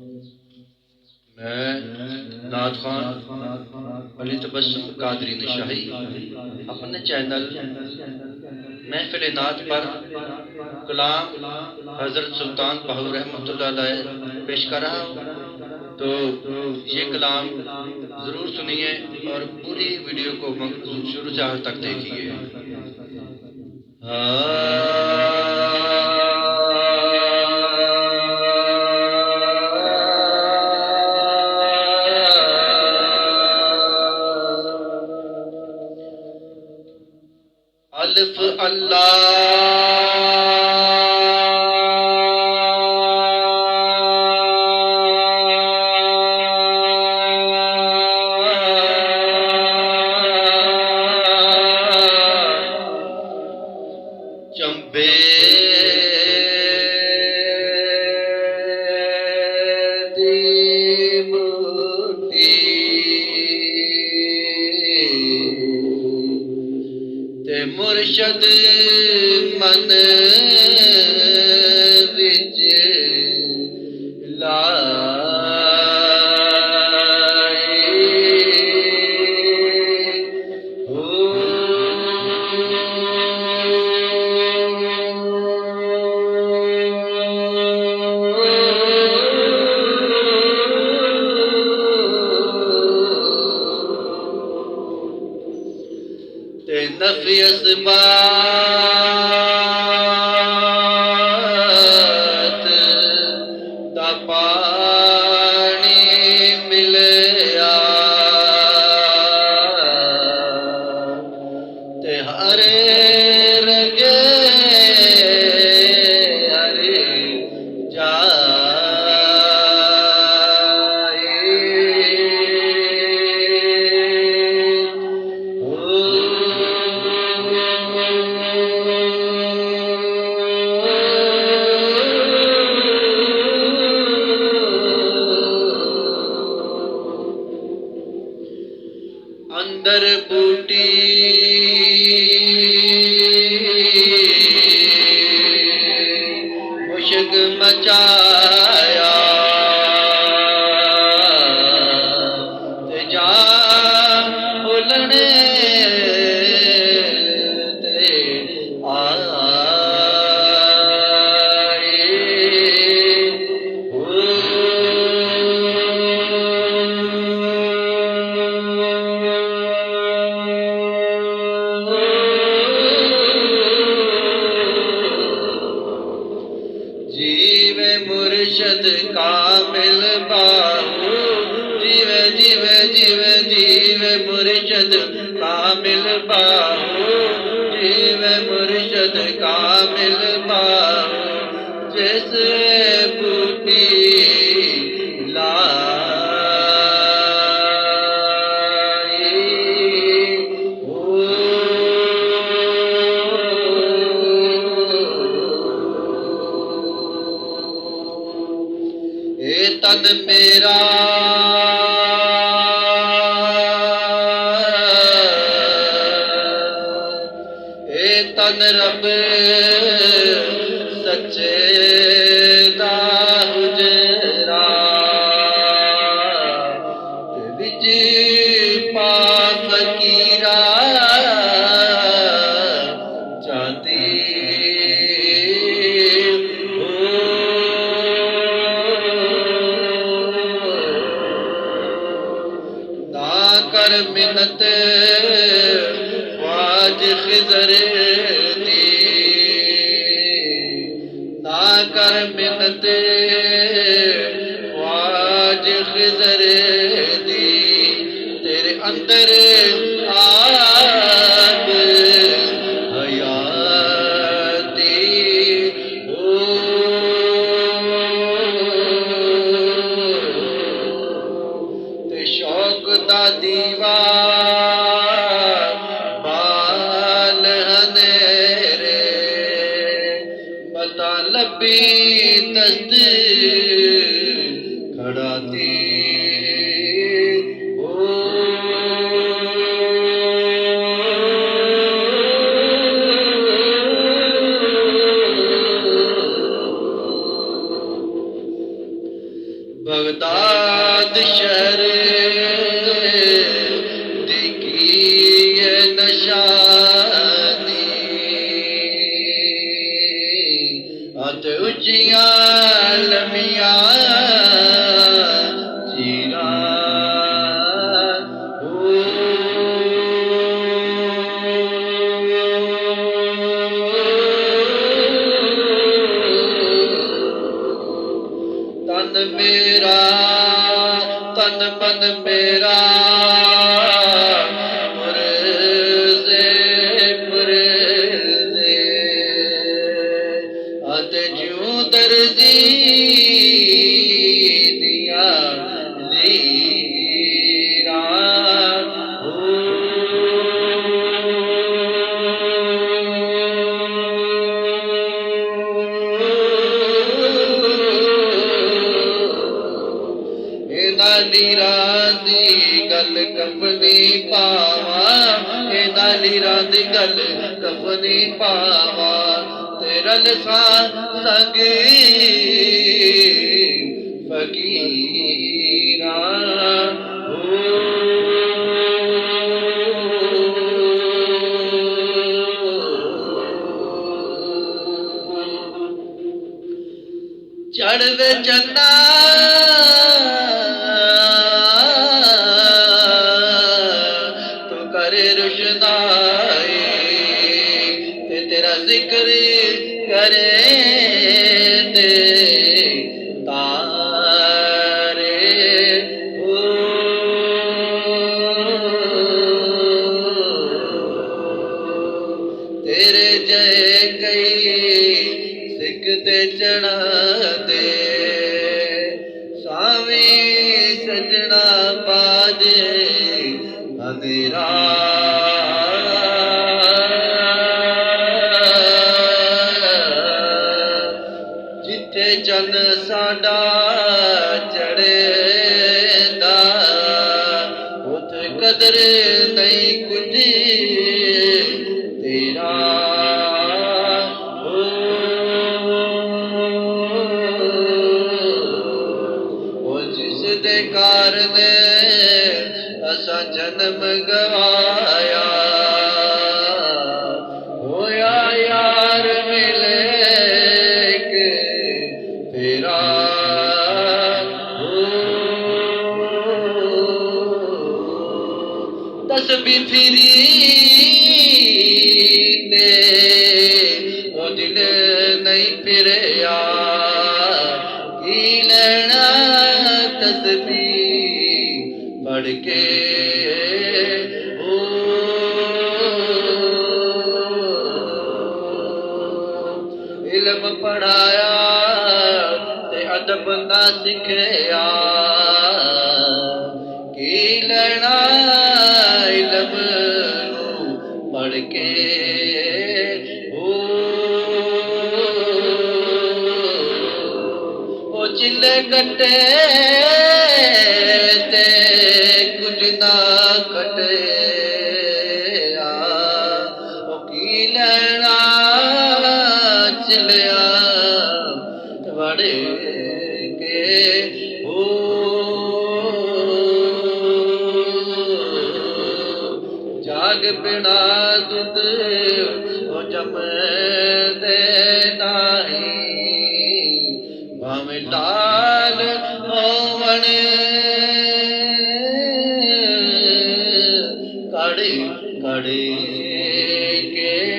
मैं नाथ खान अली तबस्सुम कादरी नशाही अपने चैनल महफिल नात पर कलाम हजरत सुल्तान बहाउर रहमतुल्लाह अलैह पेश कर रहा हूँ। तो ये कलाम ज़रूर सुनिए और पूरी वीडियो को शुरू से आखिर तक देखिए। अल्फ अल्लाह चंबे दी बूटी ते मुर्शद मन विच नफी असबात दा पानी मिलया ते हरे रंगे हरे अंदर बूटी मुश्क मचाया ते जा भुलने ते जीवे मुर्शद कामिल बाहू जीवे जीवे जीवे जीवे मुर्शद कामिल बाहू जीवे मुर्शद कामिल बाहू जिस बूटी तन मेरा तन रब सच्चे दा हुजरा विच पा फकीरा चांदी कर मिन्नत ख्वाज खिज़र दी ना कर मिन्नत ख्वाज खिज़र दी तेरे अंदर आब हयाती ते शौक दा दीवा बाल हनेरे पता लबी दस्त खड़ा थी बगदाद शहर दिखी ये नशानी अत उचिया लमिया चीरा तन मेरा तन मन मेरा पुरज़े पुरज़े अत जूं दर्जी दिया लीरा लीरा दी गल कफनी पावा लीरा दी गल कफनी पावा तेरा लसा संग फकीरा चढ़वे चन्ना तेरा जिक्र करे दे तारे तेरे जय कई सिख ते चढ़ा दे स्वामी सजना बाजे अंधेरा चंद साडा चढ़ेंदा उत कदर नहीं कुछ तेरा ओ जिस दे कारण असा जन्म गवाया होया यार मिले तेरा तस्बी फिरी ते ओ दिल नहीं फिरया की लेना तस्बी पढ़ के इल्म पढ़ाया अदब ना सिखया की लेना इल्म पढ़ के ओ चिल्ले कटे ते कुछ ना कटे ओ की लेना चिल्लिया बड़े जाग बिना दुध जम दे नहीं भावे लाल होवन कड़े कड़े के